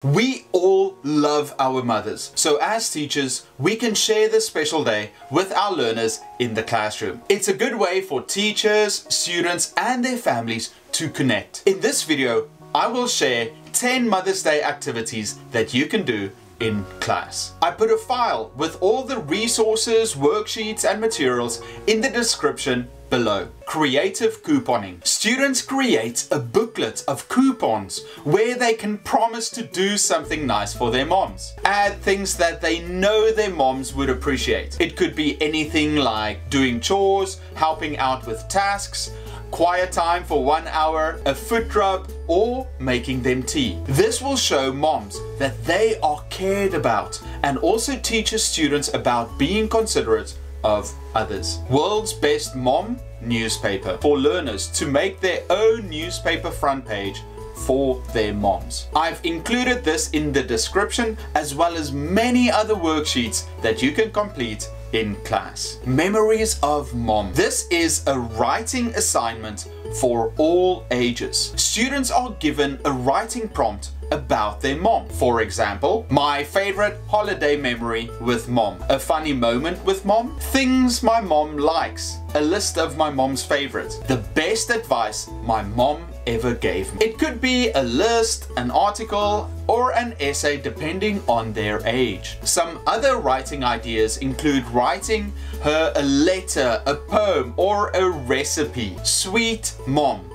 We all love our mothers, so as teachers, we can share this special day with our learners in the classroom. It's a good way for teachers, students and their families to connect. In this video, I will share 10 Mother's Day activities that you can do in class. I put a file with all the resources, worksheets and materials in the description below. Creative couponing. Students create a booklet of coupons where they can promise to do something nice for their moms. Add things that they know their moms would appreciate. It could be anything like doing chores, helping out with tasks, quiet time for 1 hour, a foot rub, or making them tea. This will show moms that they are cared about and also teaches students about being considerate of others. World's Best Mom Newspaper for learners to make their own newspaper front page for their moms. I've included this in the description as well as many other worksheets that you can complete in class. Memories of Mom. This is a writing assignment for all ages. Students are given a writing prompt about their mom. For example, my favorite holiday memory with mom, a funny moment with mom, things my mom likes, a list of my mom's favorites, the best advice my mom ever gave me. It could be a list, an article, or an essay depending on their age. Some other writing ideas include writing her a letter, a poem, or a recipe. Sweet Mom.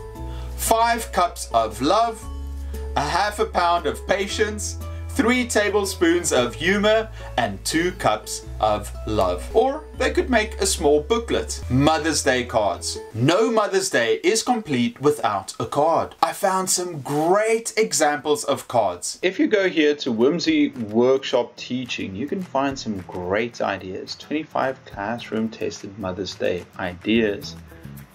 5 cups of love, a half a pound of patience, 3 tablespoons of humor, and 2 cups of love. Or they could make a small booklet. Mother's Day cards. No Mother's Day is complete without a card. I found some great examples of cards. If you go here to Whimsy Workshop Teaching, you can find some great ideas. 25 classroom tested Mother's Day ideas.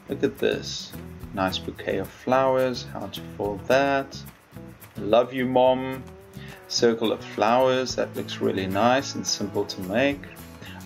Look at this. Nice bouquet of flowers. How to fold that. Love you, Mom. Circle of flowers, that looks really nice and simple to make.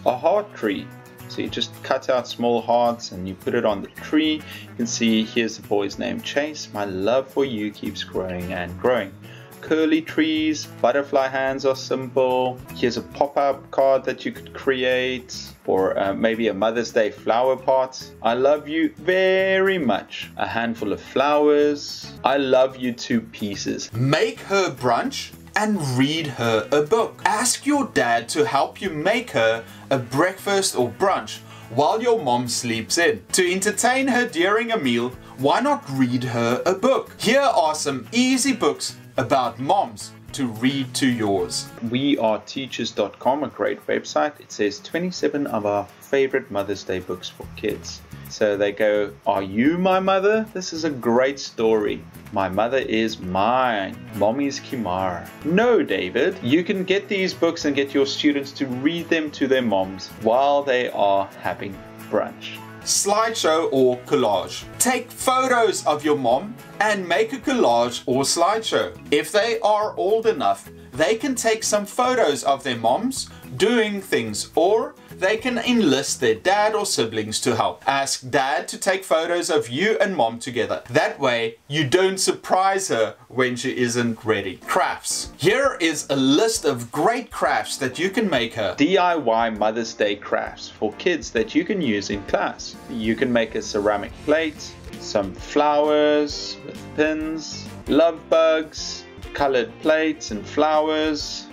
A heart tree, so you just cut out small hearts and you put it on the tree. You can see here's the boy's name, Chase. My love for you keeps growing and growing. Curly trees, butterfly hands are simple. Here's a pop-up card that you could create, or maybe a Mother's Day flower pot. I love you very much. A handful of flowers. I love you 2 pieces. Make her brunch and read her a book. Ask your dad to help you make her a breakfast or brunch while your mom sleeps in. To entertain her during a meal, why not read her a book? Here are some easy books about moms to read to yours. weareteachers.com, a great website. It says 27 of our favorite Mother's Day books for kids. So they go, Are You My Mother? This is a great story. My mother is mine. Mommy's Kimara. No, David. You can get these books and get your students to read them to their moms while they are having brunch. Slideshow or collage. Take photos of your mom and make a collage or slideshow. If they are old enough, they can take some photos of their moms doing things, or they can enlist their dad or siblings to help. Ask dad to take photos of you and mom together. That way you don't surprise her when she isn't ready. Crafts. Here is a list of great crafts that you can make her. DIY Mother's Day crafts for kids that you can use in class. You can make a ceramic plate, some flowers with pins, love bugs, colored plates and flowers,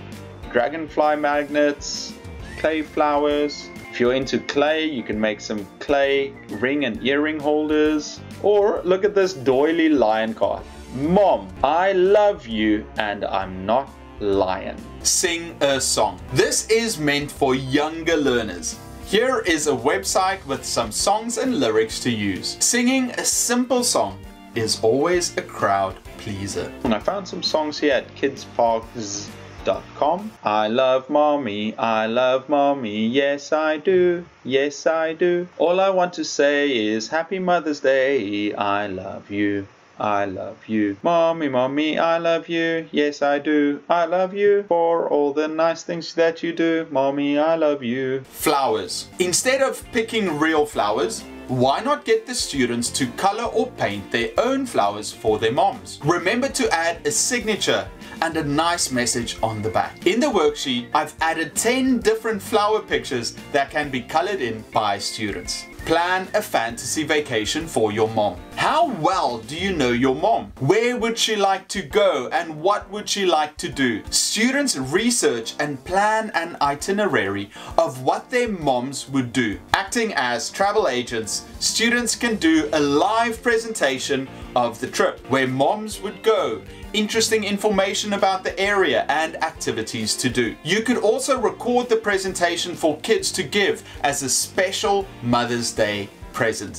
dragonfly magnets, clay flowers. If you're into clay, you can make some clay ring and earring holders. Or look at this doily lion card. Mom, I love you and I'm not lying. Sing a song. This is meant for younger learners. Here is a website with some songs and lyrics to use. Singing a simple song is always a crowd pleaser. And I found some songs here at kidsparks.com. I love mommy, yes I do, yes I do. All I want to say is Happy Mother's Day, I love you. I love you. Mommy, I love you. Yes, I do. I love you for all the nice things that you do. Mommy, I love you. Flowers. Instead of picking real flowers, why not get the students to color or paint their own flowers for their moms? Remember to add a signature and a nice message on the back. In the worksheet, I've added 10 different flower pictures that can be colored in by students. Plan a fantasy vacation for your mom. How well do you know your mom? Where would she like to go and what would she like to do? Students research and plan an itinerary of what their moms would do. Acting as travel agents, students can do a live presentation of the trip, where moms would go, interesting information about the area and activities to do. You could also record the presentation for kids to give as a special Mother's Day present.